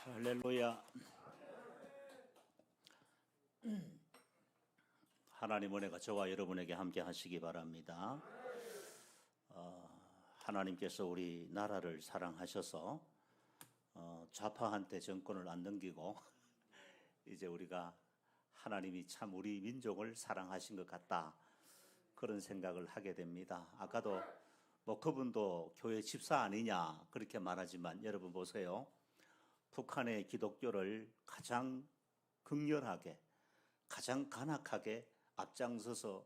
할렐루야. 하나님 은혜가 저와 여러분에게 함께 하시기 바랍니다. 하나님께서 우리 나라를 사랑하셔서 좌파한테 정권을 안 넘기고 이제 우리가 하나님이 참 우리 민족을 사랑하신 것 같다, 그런 생각을 하게 됩니다. 아까도 그분도 교회 집사 아니냐 그렇게 말하지만 여러분 보세요. 북한의 기독교를 가장 극렬하게, 가장 간악하게 앞장서서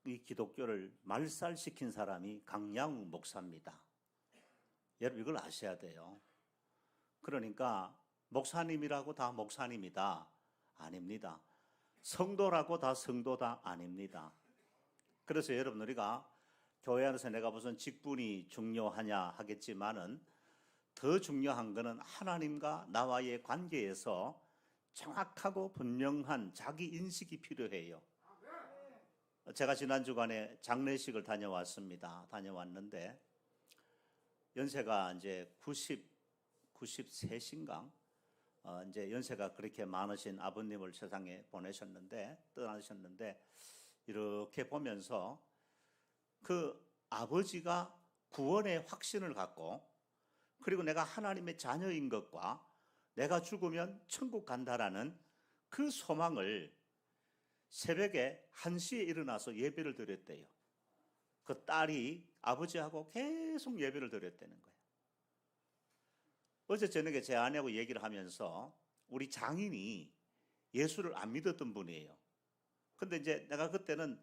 이 기독교를 말살시킨 사람이 강양욱 목사입니다. 여러분 이걸 아셔야 돼요. 그러니까 목사님이라고 다 목사님이다? 아닙니다. 성도라고 다 성도다? 아닙니다. 그래서 여러분, 우리가 교회 안에서 내가 무슨 직분이 중요하냐 하겠지만은 더 중요한 것은 하나님과 나와의 관계에서 정확하고 분명한 자기 인식이 필요해요. 제가 지난 주간에 장례식을 다녀왔는데 연세가 이제 93인가 이제 연세가 그렇게 많으신 아버님을 세상에 떠나셨는데 이렇게 보면서 그 아버지가 구원의 확신을 갖고, 그리고 내가 하나님의 자녀인 것과 내가 죽으면 천국 간다라는 그 소망을 새벽에 1시에 일어나서 예배를 드렸대요. 그 딸이 아버지하고 계속 예배를 드렸다는 거예요. 어제 저녁에 제 아내하고 얘기를 하면서 우리 장인이 예수를 안 믿었던 분이에요. 근데 이제 내가 그때는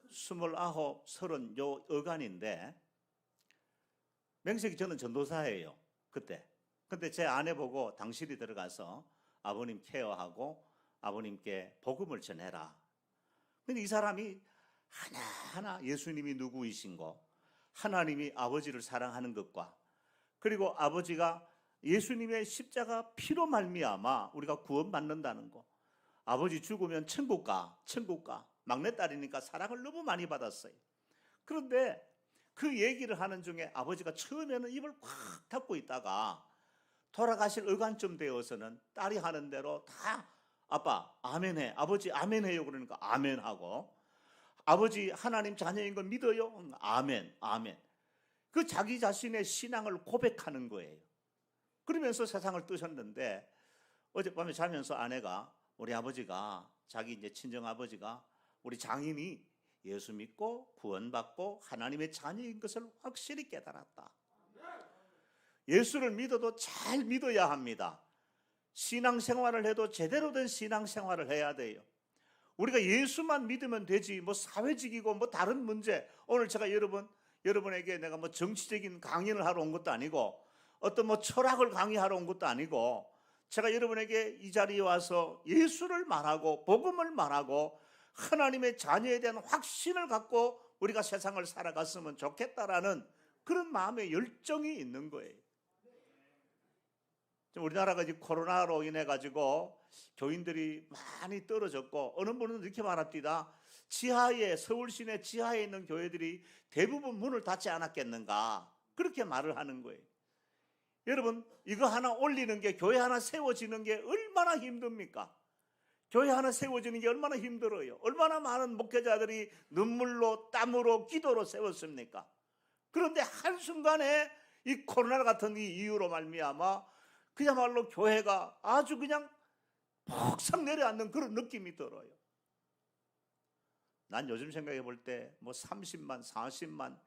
29, 30 요 어간인데 명색이 저는 전도사예요, 그때. 근데 제 아내 보고 당신이 들어가서 아버님 케어하고 아버님께 복음을 전해라. 근데 이 사람이 하나하나 예수님이 누구이신 거, 하나님이 아버지를 사랑하는 것과, 그리고 아버지가 예수님의 십자가 피로 말미암아 우리가 구원받는다는 거, 아버지 죽으면 천국 가, 막내딸이니까 사랑을 너무 많이 받았어요. 그런데 그 얘기를 하는 중에 아버지가 처음에는 입을 꽉 닫고 있다가 돌아가실 어간쯤 되어서는 딸이 하는 대로 다 아빠 아멘해, 아버지 아멘해요 그러니까 아멘하고, 아버지 하나님 자녀인 걸 믿어요? 아멘. 그 자기 자신의 신앙을 고백하는 거예요. 그러면서 세상을 뜨셨는데 어젯밤에 자면서 아내가, 우리 아버지가, 자기 이제 친정 아버지가 우리 장인이 예수 믿고 구원받고 하나님의 자녀인 것을 확실히 깨달았다. 예수를 믿어도 잘 믿어야 합니다. 신앙생활을 해도 제대로 된 신앙생활을 해야 돼요. 우리가 예수만 믿으면 되지 사회직이고 다른 문제, 오늘 제가 여러분에게 내가 정치적인 강연을 하러 온 것도 아니고 어떤 철학을 강의하러 온 것도 아니고, 제가 여러분에게 이 자리에 와서 예수를 말하고 복음을 말하고 하나님의 자녀에 대한 확신을 갖고 우리가 세상을 살아갔으면 좋겠다라는 그런 마음의 열정이 있는 거예요. 우리나라가 이제 코로나로 인해 가지고 교인들이 많이 떨어졌고, 어느 분은 이렇게 말합니다. 서울 시내 지하에 있는 교회들이 대부분 문을 닫지 않았겠는가, 그렇게 말을 하는 거예요. 여러분, 이거 하나 올리는 게, 교회 하나 세워지는 게 얼마나 힘듭니까? 교회 하나 세워지는 게 얼마나 힘들어요. 얼마나 많은 목회자들이 눈물로 땀으로 기도로 세웠습니까? 그런데 한순간에 이 코로나 같은 이 이유로 말미암아 그야말로 교회가 아주 그냥 폭삭 내려앉는 그런 느낌이 들어요. 난 요즘 생각해 볼 때 30만, 40만,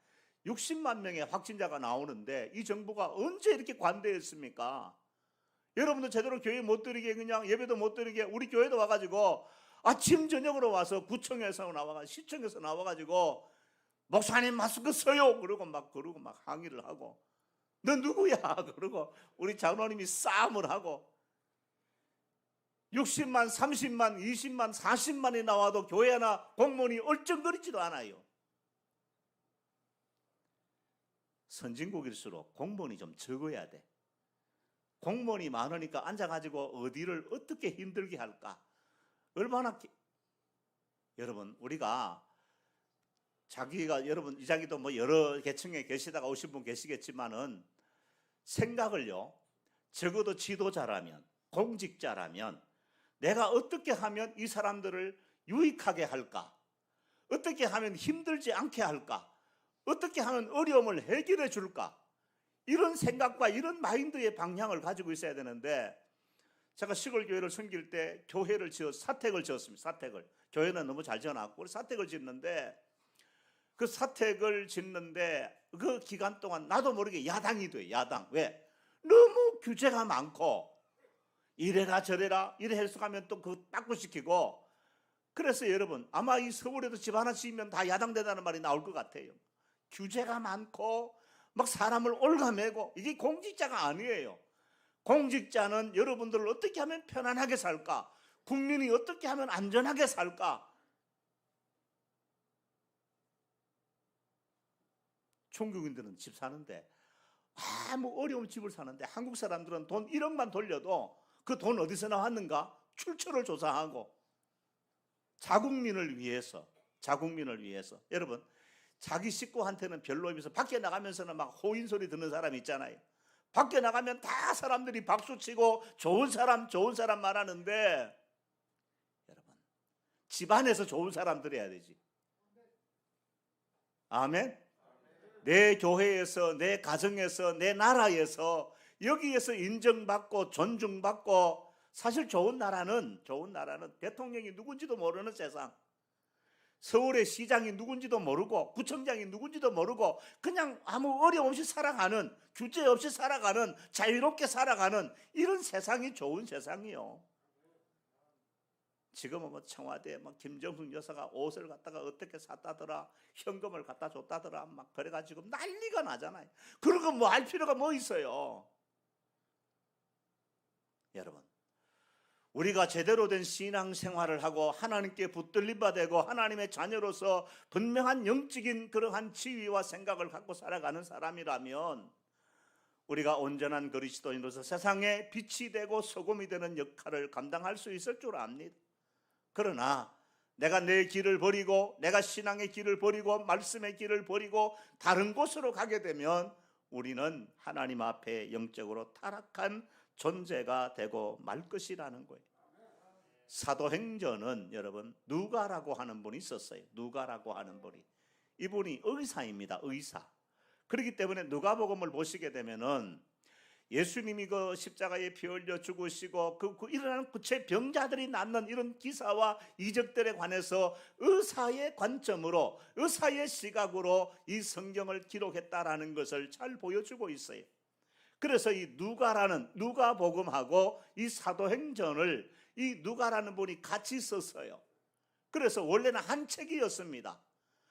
60만 명의 확진자가 나오는데 이 정부가 언제 이렇게 관대했습니까? 여러분도 제대로 교회 못 드리게, 그냥 예배도 못 드리게, 우리 교회도 와가지고 아침 저녁으로 와서 구청에서 나와가지고 시청에서 나와가지고 목사님 마스크 써요 그러고 막 항의를 하고, 너 누구야 그러고 우리 장로님이 싸움을 하고, 60만, 30만, 20만, 40만이 나와도 교회 하나 공무원이 얼쩡거리지도 않아요. 선진국일수록 공무원이 좀 적어야 돼. 공무원이 많으니까 앉아가지고 어디를 어떻게 힘들게 할까? 여러분, 우리가 여러분 이 자기도 여러 계층에 계시다가 오신 분 계시겠지만은 생각을요, 적어도 지도자라면, 공직자라면 내가 어떻게 하면 이 사람들을 유익하게 할까? 어떻게 하면 힘들지 않게 할까? 어떻게 하면 어려움을 해결해 줄까? 이런 생각과 이런 마인드의 방향을 가지고 있어야 되는데, 제가 시골 교회를 섬길 때 교회를 사택을 지었습니다. 사택을. 교회는 너무 잘 지어놨고 사택을 짓는데, 그 사택을 짓는데 그 기간 동안 나도 모르게 야당이 돼. 야당. 왜? 너무 규제가 많고 이래라 저래라 이래 해석하면 또 그거 빠꾸시키고. 그래서 여러분, 아마 이 서울에도 집 하나 지으면 다 야당되다는 말이 나올 것 같아요. 규제가 많고 막 사람을 올가매고. 이게 공직자가 아니에요. 공직자는 여러분들을 어떻게 하면 편안하게 살까? 국민이 어떻게 하면 안전하게 살까? 종교인들은 집 사는데 아무 어려운 집을 사는데, 한국 사람들은 돈 1억만 돌려도 그 돈 어디서 나왔는가? 출처를 조사하고. 자국민을 위해서. 여러분, 자기 식구한테는 별로이면서 밖에 나가면서는 막 호인 소리 듣는 사람 있잖아요. 밖에 나가면 다 사람들이 박수치고 좋은 사람 말하는데, 여러분, 집안에서 좋은 사람들 해야 되지. 아멘. 내 교회에서, 내 가정에서, 내 나라에서, 여기에서 인정받고 존중받고. 사실 좋은 나라는 대통령이 누군지도 모르는 세상, 서울의 시장이 누군지도 모르고 구청장이 누군지도 모르고 그냥 아무 어려움 없이 살아가는, 규제 없이 살아가는, 자유롭게 살아가는 이런 세상이 좋은 세상이요. 지금은 뭐 청와대 김정숙 여사가 옷을 갖다가 어떻게 샀다더라, 현금을 갖다 줬다더라, 막 그래가지고 난리가 나잖아요. 그러고 뭐 할 필요가 뭐 있어요. 여러분, 우리가 제대로 된 신앙생활을 하고 하나님께 붙들림 받고 하나님의 자녀로서 분명한 영적인 그러한 지위와 생각을 갖고 살아가는 사람이라면 우리가 온전한 그리스도인으로서 세상에 빛이 되고 소금이 되는 역할을 감당할 수 있을 줄 압니다. 그러나 내가 내 길을 버리고, 내가 신앙의 길을 버리고, 말씀의 길을 버리고 다른 곳으로 가게 되면 우리는 하나님 앞에 영적으로 타락한 존재가 되고 말 것이라는 거예요. 사도행전은 여러분, 누가라고 하는 분이 있었어요. 누가라고 하는 분이. 이분이 의사입니다. 의사. 그렇기 때문에 누가복음을 보시게 되면은 예수님이 그 십자가에 피 흘려 죽으시고 그 일어나는 구체 병자들이 낫는 이런 기사와 이적들에 관해서 의사의 관점으로, 의사의 시각으로 이 성경을 기록했다라는 것을 잘 보여주고 있어요. 그래서 이 누가복음하고 이 사도행전을 이 누가라는 분이 같이 썼어요. 그래서 원래는 한 책이었습니다.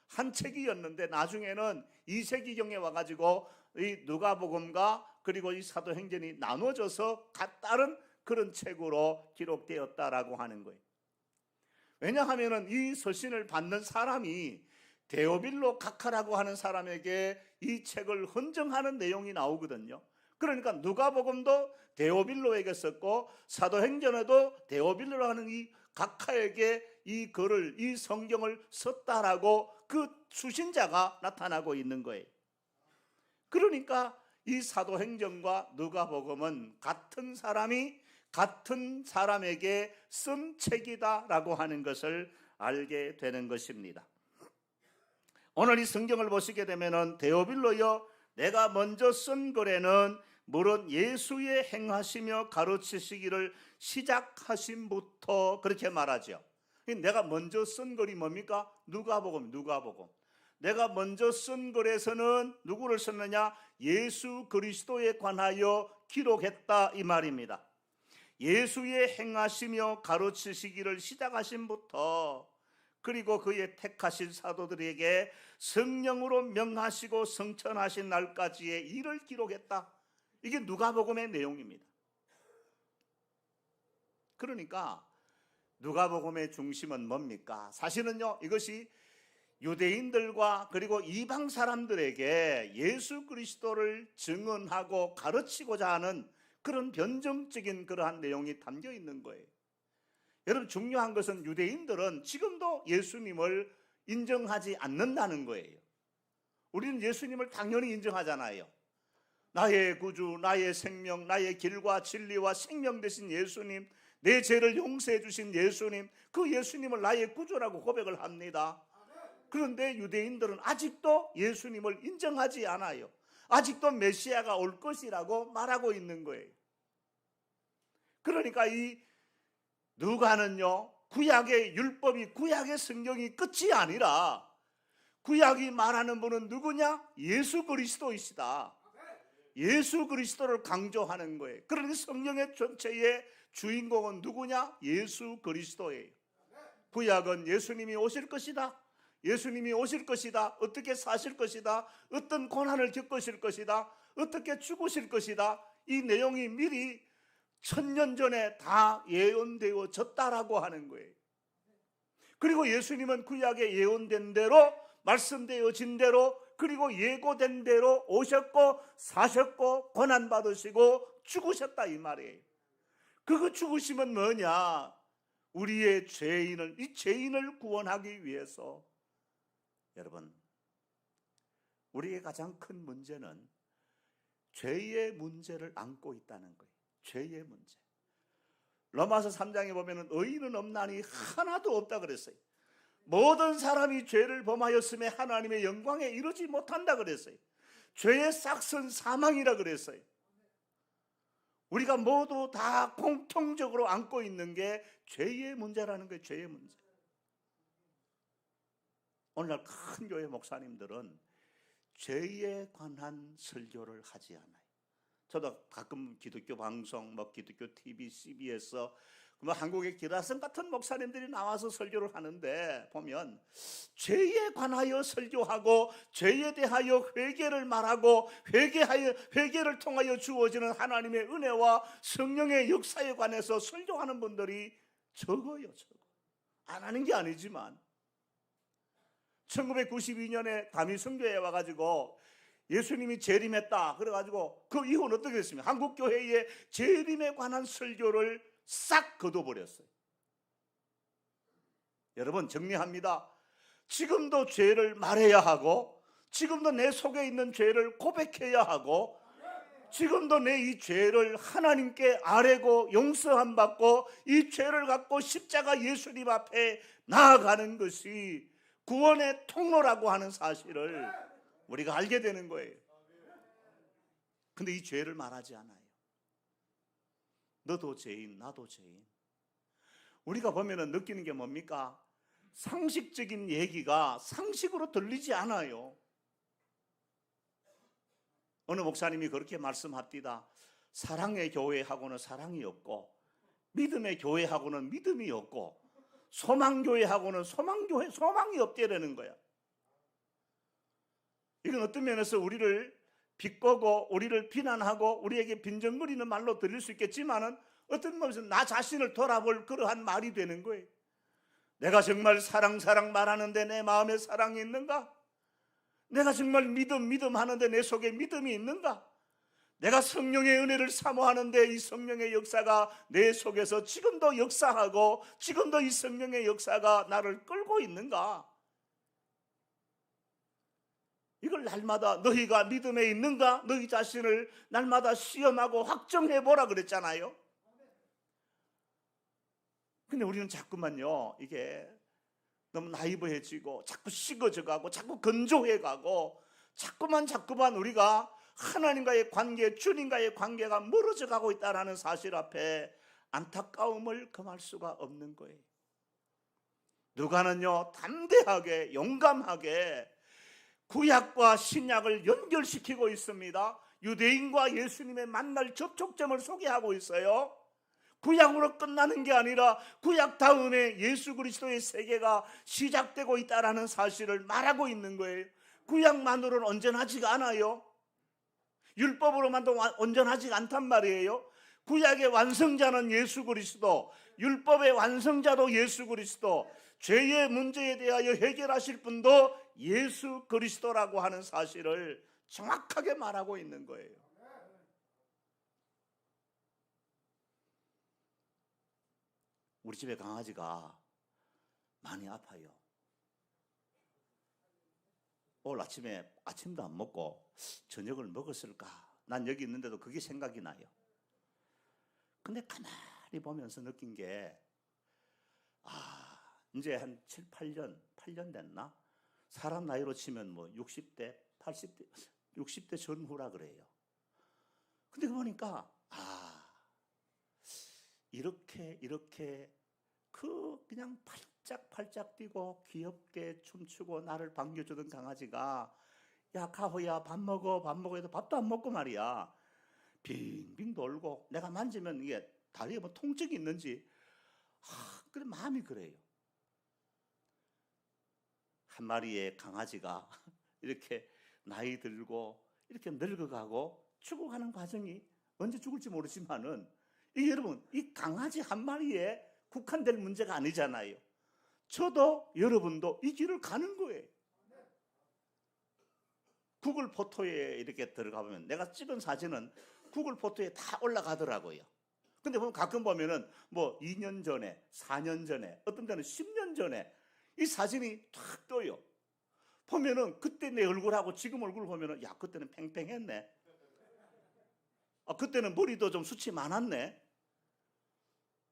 한 책이었는데 나중에는 2세기경에 와가지고 이 누가복음과 그리고 이 사도행전이 나눠져서 다른 그런 책으로 기록되었다라고 하는 거예요. 왜냐하면 이 서신을 받는 사람이 데오빌로 각하라고 하는 사람에게 이 책을 헌정하는 내용이 나오거든요. 그러니까 누가복음도 데오빌로에게 썼고 사도행전에도 데오빌로라는 이 각하에게 이 글을, 이 성경을 썼다라고 그 수신자가 나타나고 있는 거예요. 그러니까 이 사도행전과 누가복음은 같은 사람이 같은 사람에게 쓴 책이다라고 하는 것을 알게 되는 것입니다. 오늘 이 성경을 보시게 되면은 데오빌로여, 내가 먼저 쓴 글에는 물론 예수의 행하시며 가르치시기를 시작하심부터 그렇게 말하죠. 내가 먼저 쓴 글이 뭡니까? 누가복음. 내가 먼저 쓴 글에서는 누구를 썼느냐? 예수 그리스도에 관하여 기록했다 이 말입니다. 예수의 행하시며 가르치시기를 시작하심부터, 그리고 그의 택하신 사도들에게 성령으로 명하시고 성천하신 날까지의 일을 기록했다. 이게 누가복음의 내용입니다. 그러니까 누가복음의 중심은 뭡니까? 사실은요, 이것이 유대인들과 그리고 이방 사람들에게 예수 그리스도를 증언하고 가르치고자 하는 그런 변증적인 그러한 내용이 담겨 있는 거예요. 여러분, 중요한 것은 유대인들은 지금도 예수님을 인정하지 않는다는 거예요. 우리는 예수님을 당연히 인정하잖아요. 나의 구주, 나의 생명, 나의 길과 진리와 생명 되신 예수님, 내 죄를 용서해 주신 예수님, 그 예수님을 나의 구주라고 고백을 합니다. 그런데 유대인들은 아직도 예수님을 인정하지 않아요. 아직도 메시아가 올 것이라고 말하고 있는 거예요. 그러니까 이 누가는요, 구약의 율법이, 구약의 성경이 끝이 아니라 구약이 말하는 분은 누구냐? 예수 그리스도이시다. 예수 그리스도를 강조하는 거예요. 그러니 성령의 전체의 주인공은 누구냐? 예수 그리스도예요. 구약은 예수님이 오실 것이다. 예수님이 오실 것이다. 어떻게 사실 것이다. 어떤 고난을 겪으실 것이다. 어떻게 죽으실 것이다. 이 내용이 미리 1000년 전에 다 예언되어졌다라고 하는 거예요. 그리고 예수님은 구약에 예언된 대로, 말씀되어진 대로, 그리고 예고된 대로 오셨고 사셨고 고난받으시고 죽으셨다 이 말이에요. 그 죽으심은 뭐냐? 우리의 죄인을, 이 죄인을 구원하기 위해서. 여러분, 우리의 가장 큰 문제는 죄의 문제를 안고 있다는 거예요. 죄의 문제. 로마서 3장에 보면 의인은 없나니 하나도 없다 그랬어요. 모든 사람이 죄를 범하였음에 하나님의 영광에 이르지 못한다 그랬어요. 죄의 싹은 사망이라 그랬어요. 우리가 모두 다 공통적으로 안고 있는 게 죄의 문제라는 거예요. 죄의 문제. 오늘날 큰 교회 목사님들은 죄에 관한 설교를 하지 않아요. 저도 가끔 기독교 방송, 기독교 TV, CBS, 한국의 기라성 같은 목사님들이 나와서 설교를 하는데 보면 죄에 관하여 설교하고 죄에 대하여 회개를 말하고 회개를 통하여 주어지는 하나님의 은혜와 성령의 역사에 관해서 설교하는 분들이 적어요. 안 하는 게 아니지만 1992년에 다미성교회에 와가지고 예수님이 재림했다 그래가지고 그 이후는 어떻게 됐습니까? 한국교회의 재림에 관한 설교를 싹 거둬버렸어요. 여러분, 정리합니다. 지금도 죄를 말해야 하고, 지금도 내 속에 있는 죄를 고백해야 하고, 지금도 내 이 죄를 하나님께 아뢰고 용서함 받고 이 죄를 갖고 십자가 예수님 앞에 나아가는 것이 구원의 통로라고 하는 사실을 우리가 알게 되는 거예요. 근데 이 죄를 말하지 않아요. 너도 죄인, 나도 죄인. 우리가 보면은 느끼는 게 뭡니까? 상식적인 얘기가 상식으로 들리지 않아요. 어느 목사님이 그렇게 말씀합니다. 사랑의 교회하고는 사랑이 없고, 믿음의 교회하고는 믿음이 없고, 소망교회하고는 소망이 없대라는 거야. 이건 어떤 면에서 우리를 비꼬고 우리를 비난하고 우리에게 빈정거리는 말로 들릴 수 있겠지만은 어떤 면에서 나 자신을 돌아볼 그러한 말이 되는 거예요. 내가 정말 사랑 말하는데 내 마음에 사랑이 있는가? 내가 정말 믿음 하는데 내 속에 믿음이 있는가? 내가 성령의 은혜를 사모하는데 이 성령의 역사가 내 속에서 지금도 역사하고 지금도 이 성령의 역사가 나를 끌고 있는가? 이걸 날마다 너희가 믿음에 있는가? 너희 자신을 날마다 시험하고 확정해보라 그랬잖아요. 근데 우리는 자꾸만요, 이게 너무 나이브해지고 자꾸 식어져가고 자꾸 건조해가고 자꾸만 우리가 하나님과의 관계, 주님과의 관계가 멀어져 가고 있다는 사실 앞에 안타까움을 금할 수가 없는 거예요. 누가는요, 담대하게 용감하게 구약과 신약을 연결시키고 있습니다. 유대인과 예수님의 만날 접촉점을 소개하고 있어요. 구약으로 끝나는 게 아니라 구약 다음에 예수 그리스도의 세계가 시작되고 있다는 사실을 말하고 있는 거예요. 구약만으로는 온전하지가 않아요. 율법으로만도 온전하지 않단 말이에요. 구약의 완성자는 예수 그리스도, 율법의 완성자도 예수 그리스도, 죄의 문제에 대하여 해결하실 분도 예수 그리스도라고 하는 사실을 정확하게 말하고 있는 거예요. 우리 집에 강아지가 많이 아파요. 오늘 아침에 아침도 안 먹고 저녁을 먹었을까 난 여기 있는데도 그게 생각이 나요. 근데 가만히 보면서 느낀 게, 이제 한 7, 8년 됐나? 사람 나이로 치면 뭐 60대, 80대, 60대 전후라 그래요. 근데 보니까, 이렇게 그냥 팔짝 뛰고 귀엽게 춤추고 나를 반겨주던 강아지가, 야, 가호야, 밥 먹어 해도 밥도 안 먹고 말이야. 빙빙 돌고, 내가 만지면 이게 다리에 뭐 통증이 있는지, 그래, 마음이 그래요. 한 마리의 강아지가 이렇게 나이 들고 이렇게 늙어가고 죽어가는 과정이 언제 죽을지 모르지만은, 이게 여러분, 이 강아지 한 마리에 국한될 문제가 아니잖아요. 저도 여러분도 이 길을 가는 거예요. 구글 포토에 이렇게 들어가 보면 내가 찍은 사진은 구글 포토에 다 올라가더라고요. 근데 보면 가끔 보면은 뭐 2년 전에, 4년 전에, 어떤 데는 10년 전에 이 사진이 탁 떠요. 보면은 그때 내 얼굴하고 지금 얼굴 보면은, 야, 그때는 팽팽했네. 그때는 머리도 좀 숱이 많았네.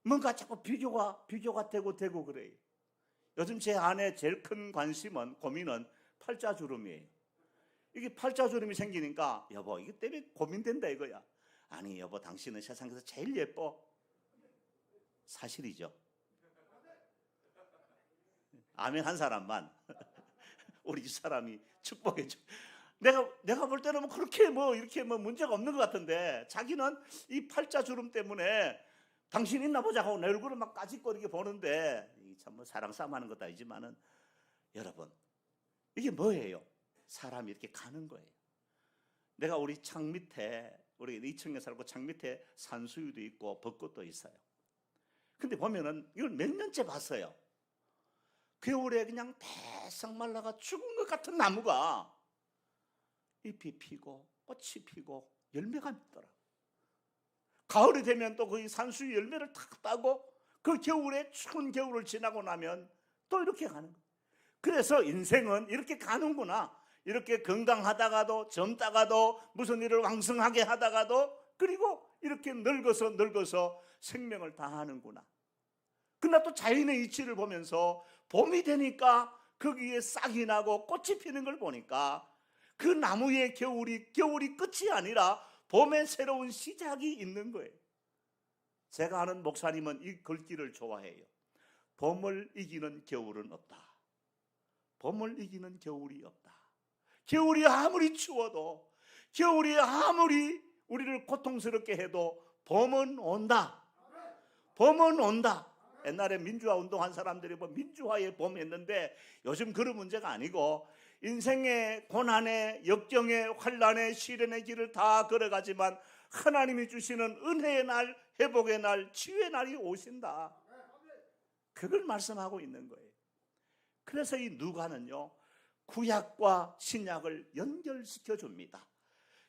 뭔가 자꾸 비교가 되고 그래요. 요즘 제 안에 제일 큰 관심은, 고민은 팔자주름이에요. 이게 팔자주름이 생기니까, 여보, 이게 때문에 고민된다 이거야. 아니, 여보, 당신은 세상에서 제일 예뻐. 사실이죠. 아멘 한 사람만 우리 집 사람이 축복해 줘. 내가 볼 때는 뭐 그렇게 뭐 이렇게 뭐 문제가 없는 것 같은데, 자기는 이 팔자주름 때문에 당신 있나 보자 하고 내 얼굴을 막 까짓거 이렇게 보는데, 참 뭐 사랑 싸움하는 것도 아니지만은, 여러분, 이게 뭐예요? 사람이 이렇게 가는 거예요. 내가 우리 창 밑에, 우리 2층에 살고 창 밑에 산수유도 있고 벚꽃도 있어요. 근데 보면은 이걸 몇 년째 봤어요. 겨울에 그냥 배싹 말라가 죽은 것 같은 나무가 잎이 피고 꽃이 피고 열매가 맺더라. 가을이 되면 또 그 산수유 열매를 탁 따고, 그 겨울에 추운 겨울을 지나고 나면 또 이렇게 가는 거예요. 그래서 인생은 이렇게 가는구나. 이렇게 건강하다가도, 젊다가도, 무슨 일을 왕성하게 하다가도, 그리고 이렇게 늙어서 생명을 다하는구나. 그러나 또 자연의 이치를 보면서 봄이 되니까 거기에 싹이 나고 꽃이 피는 걸 보니까, 그 나무의 겨울이 끝이 아니라 봄의 새로운 시작이 있는 거예요. 제가 아는 목사님은 이 글귀를 좋아해요. 봄을 이기는 겨울은 없다. 봄을 이기는 겨울이 없다. 겨울이 아무리 추워도, 겨울이 아무리 우리를 고통스럽게 해도 봄은 온다. 봄은 온다. 옛날에 민주화 운동한 사람들이 뭐 민주화의 봄 했는데, 요즘 그런 문제가 아니고 인생의 고난의, 역경의, 환난의, 시련의 길을 다 걸어가지만 하나님이 주시는 은혜의 날, 회복의 날, 치유의 날이 오신다. 그걸 말씀하고 있는 거예요. 그래서 이 누가는요, 구약과 신약을 연결시켜 줍니다.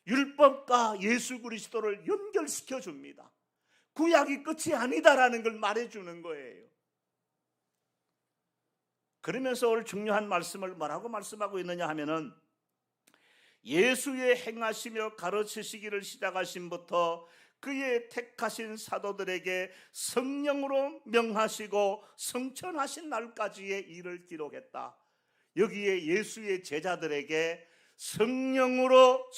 율법과 예수 그리스도를 연결시켜 줍니다. 구약이 끝이 아니다라는 걸 말해주는 거예요. 그러면서 오늘 중요한 말씀을 뭐라고 말씀하고 있느냐 하면은, 예수의 행하시며 가르치시기를 시작하심부터 그의 택하신 사도들에게 성령으로 명하시고 성천하신 날까지의 일을 기록했다. 여기에 예수의 제자들에게 성령으로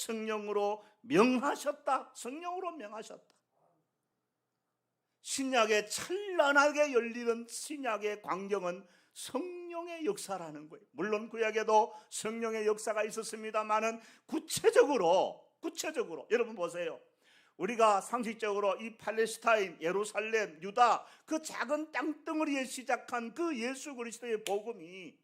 명하셨다. 성령으로 명하셨다. 신약에 찬란하게 열리는 신약의 광경은 성령의 역사라는 거예요. 물론 구약에도 성령의 역사가 있었습니다만은 구체적으로 여러분 보세요. 우리가 상식적으로 이 팔레스타인, 예루살렘, 유다, 그 작은 땅덩어리에 시작한 그 예수 그리스도의 복음이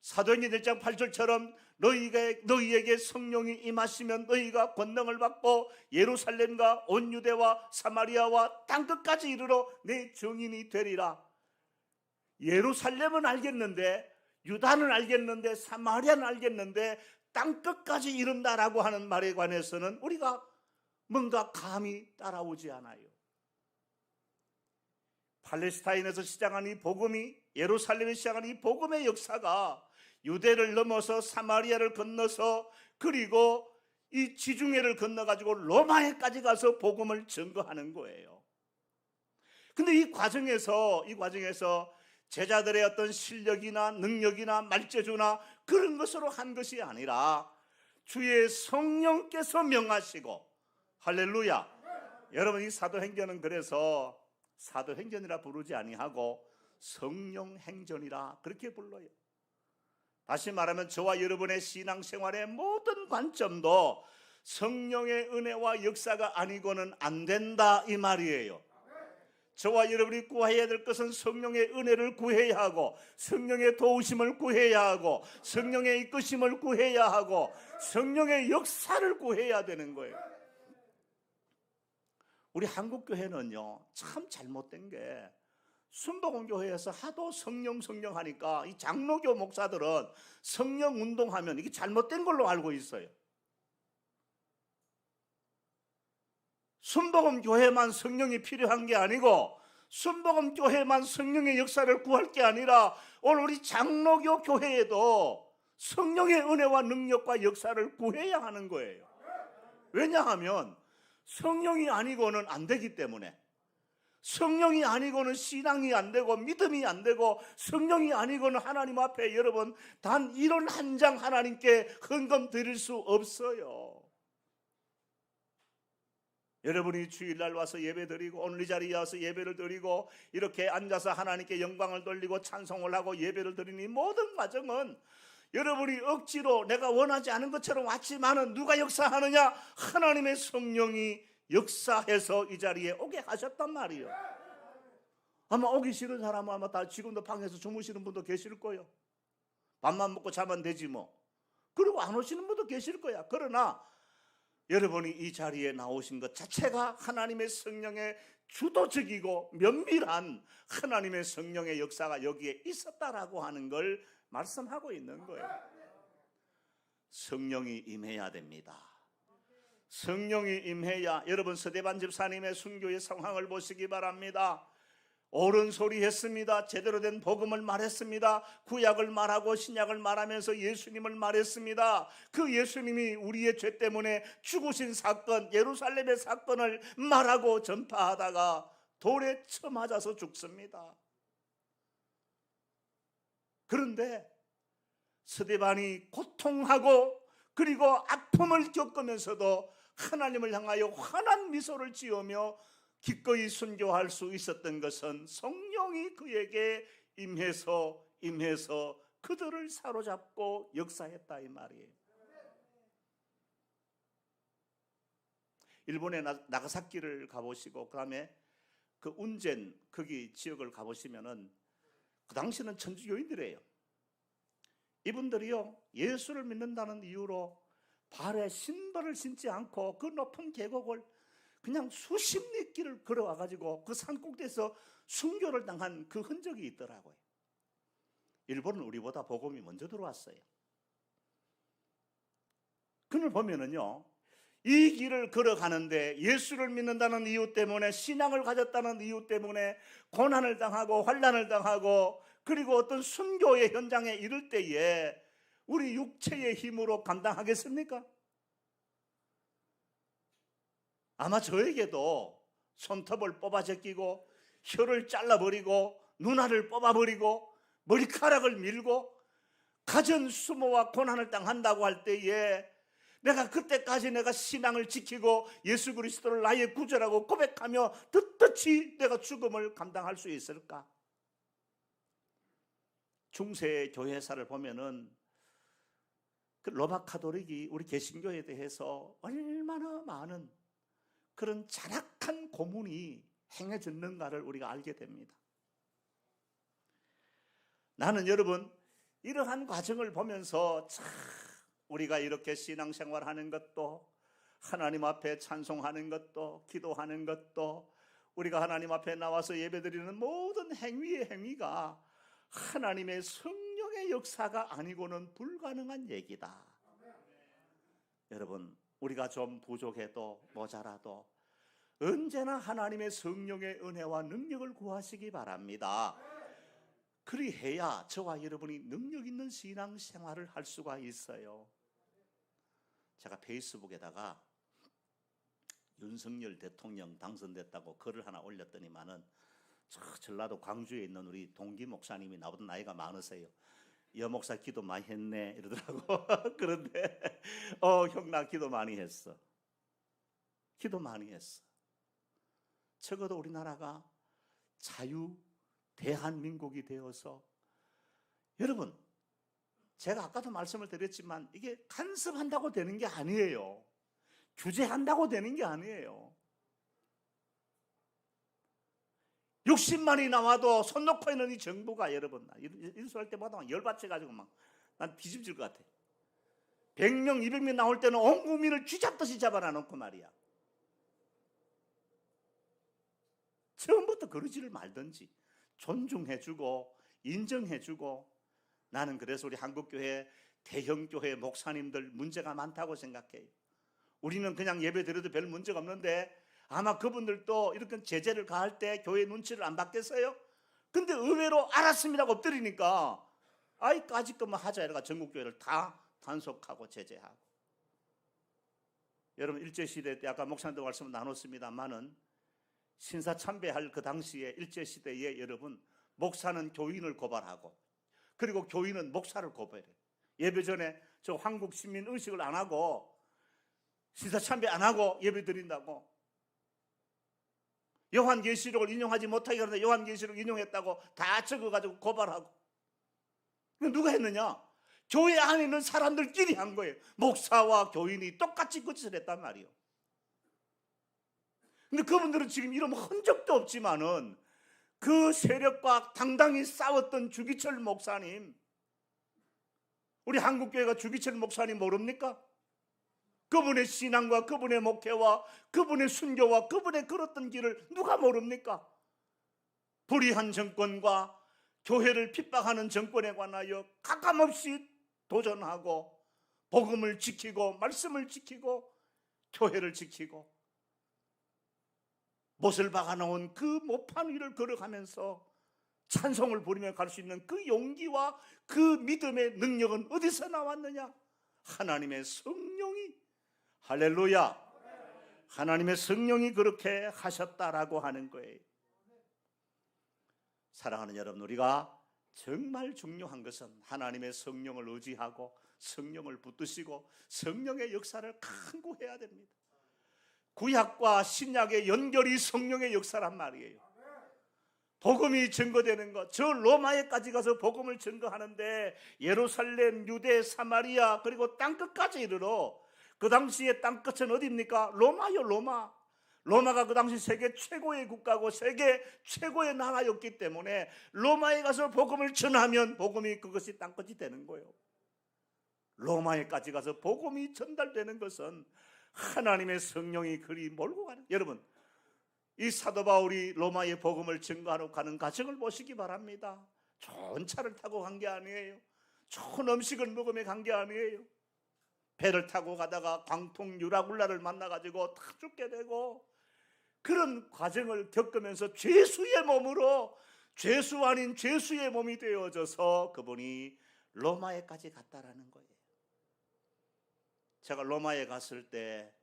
사도행전 1장 8절처럼 너희에게 성령이 임하시면 너희가 권능을 받고 예루살렘과 온 유대와 사마리아와 땅끝까지 이르러 내 증인이 되리라. 예루살렘은 알겠는데, 유다는 알겠는데, 사마리아는 알겠는데 땅끝까지 이른다라고 하는 말에 관해서는 우리가 뭔가 감이 따라오지 않아요. 팔레스타인에서 시작한 이 복음이, 예루살렘에 시작한 이 복음의 역사가 유대를 넘어서 사마리아를 건너서, 그리고 이 지중해를 건너가지고 로마에까지 가서 복음을 증거하는 거예요. 근데 이 과정에서 제자들의 어떤 실력이나 능력이나 말재주나 그런 것으로 한 것이 아니라 주의 성령께서 명하시고, 할렐루야. 여러분, 이 사도행전은 그래서 사도행전이라 부르지 아니하고 성령행전이라 그렇게 불러요. 다시 말하면 저와 여러분의 신앙생활의 모든 관점도 성령의 은혜와 역사가 아니고는 안 된다 이 말이에요. 저와 여러분이 구해야 될 것은 성령의 은혜를 구해야 하고, 성령의 도우심을 구해야 하고, 성령의 이끄심을 구해야 하고, 성령의 역사를 구해야 되는 거예요. 우리 한국교회는요 참 잘못된 게, 순복음교회에서 하도 성령 하니까 이 장로교 목사들은 성령 운동하면 이게 잘못된 걸로 알고 있어요. 순복음교회만 성령이 필요한 게 아니고, 순복음교회만 성령의 역사를 구할 게 아니라 오늘 우리 장로교 교회에도 성령의 은혜와 능력과 역사를 구해야 하는 거예요. 왜냐하면 성령이 아니고는 안 되기 때문에. 성령이 아니고는 신앙이 안 되고 믿음이 안 되고, 성령이 아니고는 하나님 앞에 여러분 단 1원 한 장 하나님께 헌금 드릴 수 없어요. 여러분이 주일날 와서 예배 드리고, 오늘 이 자리에 와서 예배를 드리고, 이렇게 앉아서 하나님께 영광을 돌리고 찬송을 하고 예배를 드리는 이 모든 과정은 여러분이 억지로 내가 원하지 않은 것처럼 왔지만은 누가 역사하느냐? 하나님의 성령이 역사해서 이 자리에 오게 하셨단 말이에요. 아마 오기 싫은 사람은 아마 다 지금도 방에서 주무시는 분도 계실 거예요. 밥만 먹고 자면 되지 뭐. 그리고 안 오시는 분도 계실 거야. 그러나 여러분이 이 자리에 나오신 것 자체가 하나님의 성령의 주도적이고 면밀한 하나님의 성령의 역사가 여기에 있었다라고 하는 걸 말씀하고 있는 거예요. 성령이 임해야 됩니다. 성령이 임해야. 여러분, 서대반 집사님의 순교의 상황을 보시기 바랍니다. 옳은 소리 했습니다. 제대로 된 복음을 말했습니다. 구약을 말하고 신약을 말하면서 예수님을 말했습니다. 그 예수님이 우리의 죄 때문에 죽으신 사건, 예루살렘의 사건을 말하고 전파하다가 돌에 쳐맞아서 죽습니다. 그런데 스데반이 고통하고 그리고 아픔을 겪으면서도 하나님을 향하여 환한 미소를 지으며 기꺼이 순교할 수 있었던 것은 성령이 그에게 임해서 그들을 사로잡고 역사했다 이 말이에요. 일본의 나가사키를 가보시고 그 다음에 그 운젠 거기 지역을 가보시면은 그 당시는 천주교인들이에요. 이분들이요 예수를 믿는다는 이유로 발에 신발을 신지 않고 그 높은 계곡을 그냥 수십 리 길을 걸어와가지고 그 산꼭대에서 순교를 당한 그 흔적이 있더라고요. 일본은 우리보다 복음이 먼저 들어왔어요. 그걸 보면은요 이 길을 걸어가는데 예수를 믿는다는 이유 때문에, 신앙을 가졌다는 이유 때문에 고난을 당하고 환난을 당하고 그리고 어떤 순교의 현장에 이를 때에 우리 육체의 힘으로 감당하겠습니까? 아마 저에게도 손톱을 뽑아 제끼고 혀를 잘라버리고 눈알을 뽑아버리고 머리카락을 밀고 가전 수모와 고난을 당한다고 할 때에 내가 그때까지 내가 신앙을 지키고 예수 그리스도를 나의 구주라고 고백하며 떳떳이 내가 죽음을 감당할 수 있을까? 중세 교회사를 보면은 그 로마 카톨릭이 우리 개신교에 대해서 얼마나 많은 그런 잔악한 고문이 행해졌는가를 우리가 알게 됩니다. 나는 여러분 이러한 과정을 보면서 참 우리가 이렇게 신앙생활하는 것도, 하나님 앞에 찬송하는 것도, 기도하는 것도, 우리가 하나님 앞에 나와서 예배드리는 모든 행위가 하나님의 성령의 역사가 아니고는 불가능한 얘기다. 여러분 우리가 좀 부족해도 모자라도 언제나 하나님의 성령의 은혜와 능력을 구하시기 바랍니다. 그리해야 저와 여러분이 능력 있는 신앙생활을 할 수가 있어요. 제가 페이스북에다가 윤석열 대통령 당선됐다고 글을 하나 올렸더니만은 저 전라도 광주에 있는 우리 동기 목사님이 나보다 나이가 많으세요. 여 목사 기도 많이 했네 이러더라고. 그런데 형 나 기도 많이 했어. 기도 많이 했어. 적어도 우리나라가 자유 대한민국이 되어서, 여러분 제가 아까도 말씀을 드렸지만 이게 간섭한다고 되는 게 아니에요. 규제한다고 되는 게 아니에요. 60만이 나와도 손 놓고 있는 이 정부가, 여러분 인수할 때마다 막 열받쳐가지고 막 난 뒤집질 것 같아. 100명 200명 나올 때는 온 국민을 쥐잡듯이 잡아놔놓고 말이야. 처음부터 그러지를 말든지 존중해주고 인정해주고. 나는 그래서 우리 한국교회 대형교회 목사님들 문제가 많다고 생각해요. 우리는 그냥 예배 드려도 별 문제가 없는데 아마 그분들도 이렇게 제재를 가할 때 교회 눈치를 안 받겠어요? 근데 의외로 알았습니다고 엎드리니까 아이 까짓 것만 하자 이래가 전국교회를 다 단속하고 제재하고. 여러분 일제시대 때 아까 목사님도 말씀을 나눴습니다만은 신사참배할 그 당시에 일제시대에 여러분 목사는 교인을 고발하고 그리고 교인은 목사를 고발해요. 예배 전에 저 한국 시민 의식을 안 하고 신사참배 안 하고 예배 드린다고. 요한계시록을 인용하지 못하게 하는데 요한계시록 인용했다고 다 적어가지고 고발하고. 누가 했느냐? 교회 안에 있는 사람들끼리 한 거예요. 목사와 교인이 똑같이 그 짓을 했단 말이에요. 근데 그분들은 지금 이런 흔적도 없지만은 그 세력과 당당히 싸웠던 주기철 목사님, 우리 한국교회가 주기철 목사님 모릅니까? 그분의 신앙과 그분의 목회와 그분의 순교와 그분의 걸었던 길을 누가 모릅니까? 불의한 정권과 교회를 핍박하는 정권에 관하여 가감없이 도전하고 복음을 지키고 말씀을 지키고 교회를 지키고 못을 박아놓은 그 모판 위를 걸어가면서 찬송을 부르며 갈 수 있는 그 용기와 그 믿음의 능력은 어디서 나왔느냐? 하나님의 성령이, 할렐루야, 하나님의 성령이 그렇게 하셨다라고 하는 거예요. 사랑하는 여러분, 우리가 정말 중요한 것은 하나님의 성령을 의지하고 성령을 붙드시고 성령의 역사를 간구해야 됩니다. 구약과 신약의 연결이 성령의 역사란 말이에요. 복음이 증거되는 것, 저 로마에까지 가서 복음을 증거하는데 예루살렘, 유대, 사마리아 그리고 땅끝까지 이르러, 그 당시에 땅끝은 어디입니까? 로마요. 로마가 그 당시 세계 최고의 국가고 세계 최고의 나라였기 때문에 로마에 가서 복음을 전하면 복음이 그것이 땅끝이 되는 거예요. 로마에까지 가서 복음이 전달되는 것은 하나님의 성령이 그리 몰고 가는. 여러분 이 사도 바울이 로마의 복음을 증거하러 가는 과정을 보시기 바랍니다. 좋은 차를 타고 간 게 아니에요. 좋은 음식을 먹으며 간 게 아니에요. 배를 타고 가다가 광풍 유라굴라를 만나가지고 다 죽게 되고 그런 과정을 겪으면서 죄수의 몸으로 죄수 아닌 죄수의 몸이 되어져서 그분이 로마에까지 갔다라는 거예요. 제가 로마에 갔을 때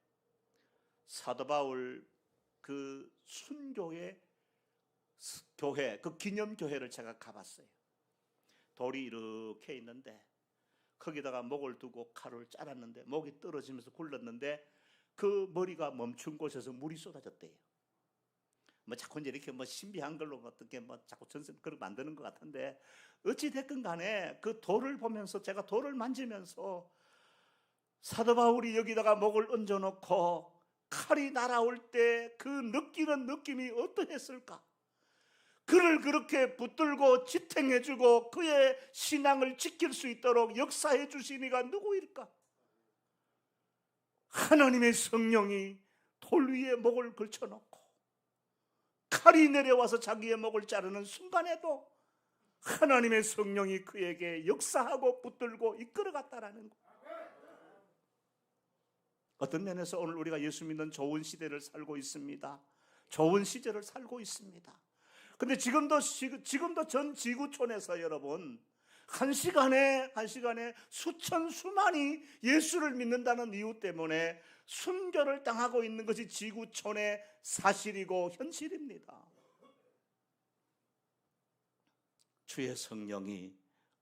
사도 바울 그 순교의 교회, 그 기념교회를 제가 가봤어요. 돌이 이렇게 있는데 거기다가 목을 두고 칼을 잘랐는데 목이 떨어지면서 굴렀는데 그 머리가 멈춘 곳에서 물이 쏟아졌대요. 자꾸 이제 이렇게 신비한 걸로 어떻게 자꾸 전선 그렇게 만드는 것 같은데 어찌 됐건 간에 그 돌을 보면서 제가 돌을 만지면서 사도 바울이 여기다가 목을 얹어놓고 칼이 날아올 때 그 느끼는 느낌이 어떠했을까? 그를 그렇게 붙들고 지탱해주고 그의 신앙을 지킬 수 있도록 역사해 주신 이가 누구일까? 하나님의 성령이 돌 위에 목을 걸쳐놓고 칼이 내려와서 자기의 목을 자르는 순간에도 하나님의 성령이 그에게 역사하고 붙들고 이끌어갔다라는 것. 어떤 면에서 오늘 우리가 예수 믿는 좋은 시대를 살고 있습니다. 좋은 시절을 살고 있습니다. 근데 지금도 전 지구촌에서 여러분 한 시간에 수천 수만이 예수를 믿는다는 이유 때문에 순교를 당하고 있는 것이 지구촌의 사실이고 현실입니다. 주의 성령이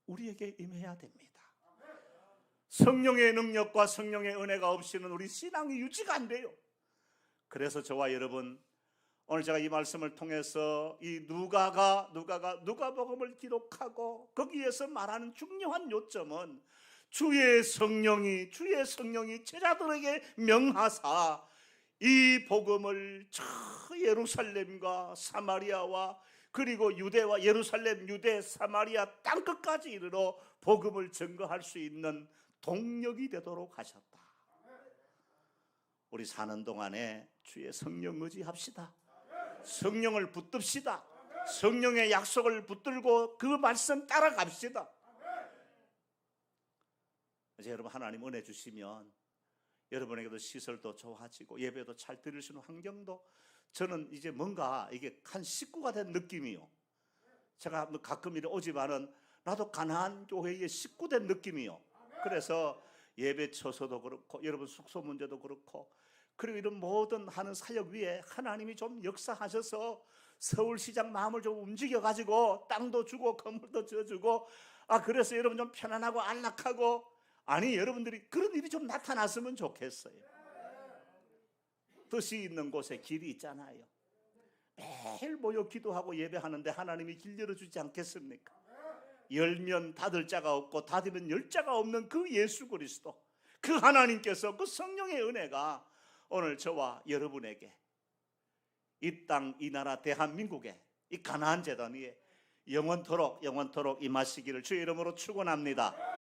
우리에게 임해야 됩니다. 성령의 능력과 성령의 은혜가 없이는 우리 신앙이 유지가 안 돼요. 그래서 저와 여러분, 오늘 제가 이 말씀을 통해서 이 누가복음을 기록하고 거기에서 말하는 중요한 요점은 주의 성령이 제자들에게 명하사 이 복음을 저 예루살렘과 사마리아와 그리고 유대와 예루살렘, 유대, 사마리아 땅끝까지 이르러 복음을 증거할 수 있는 동력이 되도록 하셨다. 우리 사는 동안에 주의 성령 의지합시다. 성령을 붙듭시다. 성령의 약속을 붙들고 그 말씀 따라갑시다. 이제 여러분, 하나님 은혜 주시면 여러분에게도 시설도 좋아지고 예배도 잘 드릴 수 있는 환경도, 저는 이제 뭔가 이게 한 식구가 된 느낌이요. 제가 가끔 이래 오지만은 나도 가나안 교회의 식구 된 느낌이요. 그래서 예배 처소도 그렇고 여러분 숙소 문제도 그렇고, 그리고 이런 모든 하는 사역 위에 하나님이 좀 역사하셔서 서울시장 마음을 좀 움직여가지고 땅도 주고 건물도 지어주고, 그래서 여러분 좀 편안하고 안락하고, 여러분들이 그런 일이 좀 나타났으면 좋겠어요. 뜻이 있는 곳에 길이 있잖아요. 매일 모여 기도하고 예배하는데 하나님이 길 열어주지 않겠습니까? 열면 닫을 자가 없고 닫으면 열 자가 없는 그 예수 그리스도, 그 하나님께서, 그 성령의 은혜가 오늘 저와 여러분에게 이 땅, 이 나라 대한민국에 이 가나안 재단 위에 영원토록 임하시기를 주의 이름으로 축원합니다.